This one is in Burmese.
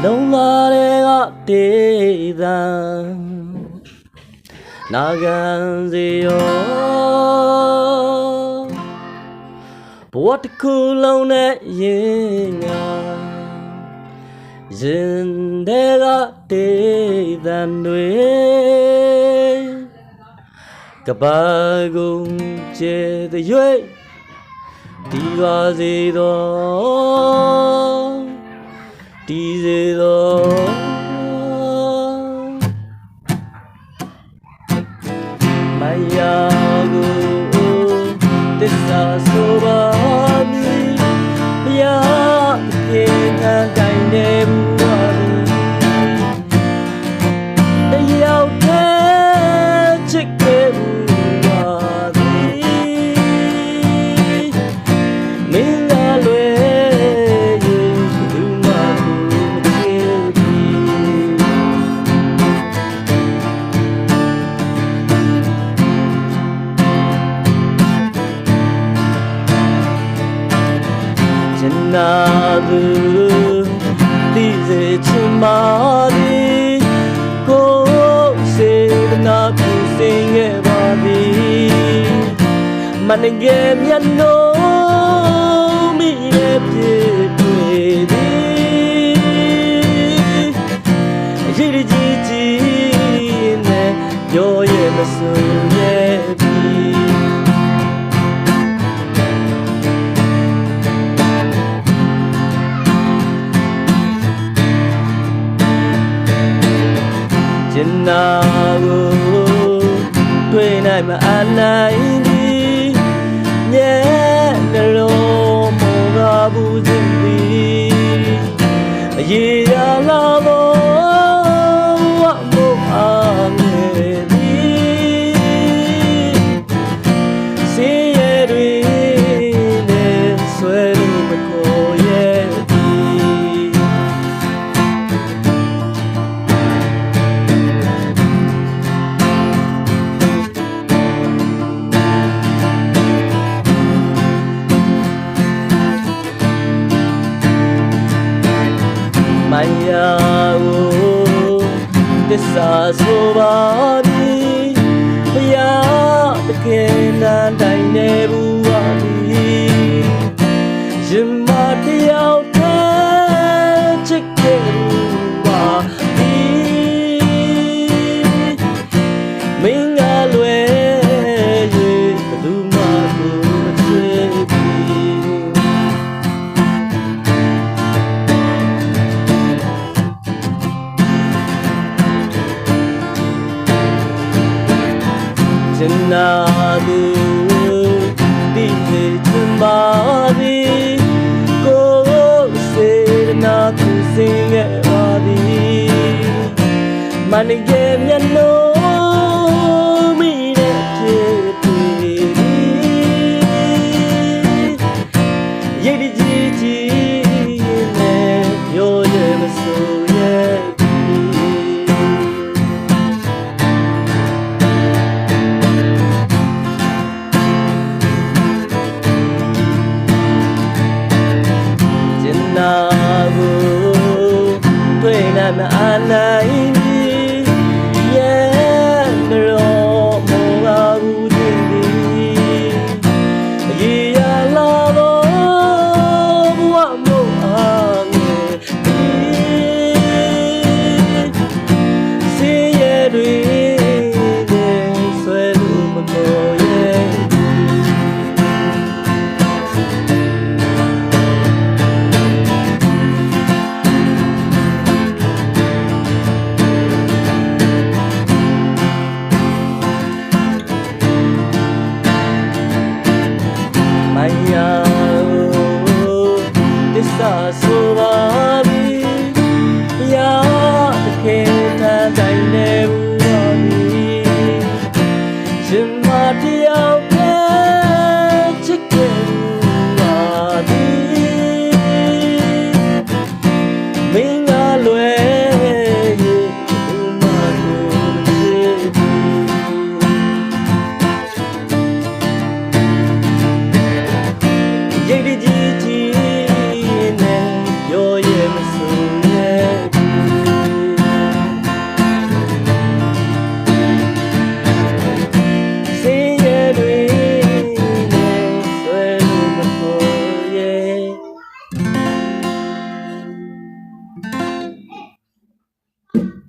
လုံးလာတဲ့ကတေးသံနာခံစေရောဘဝတစ်ခုလုံးနဲ့ရင်ငါရင်တဲ့ကတေးသံတွေကဘာကုန်ကျဲတဲ့ရွေးဒီပါစေတော့ဒီစေတော့မယာကိုသစ္စာဆိုပါမည်ဘုရားပြေခံတိုင်နေဘူးပါတယောက်တည်းချစ်ခဲ့ဘူးပါသည်မင်းကလွယ်သူမှမဖြစ်ဘူးကျန်နာသူသိစေချင်ပါသည်ကိုစေနာကိုစင်ခဲ့ပါသည်မနငယ်မျက်နှာမိရဲ့ဖြစ်တွေ့သည်အရေးကြီးကြီးနဲ့ပြောရမစိုးရဲ့ကျန်နာကိုတွေ့နိုင်မအနိုင်သည်ညဲနှလုံးမောကဘူးစင်သည်အရေးရလာတော့ဝမို့အားငယ်သည်စင်ရတွေနဲ့ဆွဲလို့မခေါ်ရဲ့မယာကိုသစ္စာဆိုပါသည်ဘုရားသခင်နာတိုင်နေဘူးပါသည်ရင်မတယောက်တည်းချစ်ခဲ့ဘူးပါသည်မင်းကလွယ်၍ဘယ်သူမှကိုမချစ်ဘူးကျန်နာသူသိစေချင်ပါသည်ကိုစေနာသူစင်ခဲ့ပါသည်မနငယ်မျက်နှာမိတဲ့ဖြစ်တွေ့သည်ရည်ကြီးကြီးနဲ့ပြောရမစိုးရဲ့နာကိုတွေ့နိုင်မအနိုင်သည်ရဲ့နှလုံးမောကဘူးတင်သည်အရေးရလာတော့ဘဝမို့အားငယ်သည်စင်ရတွေနဲ့ဆွဲလို့မခေါ်ရဲ့ ။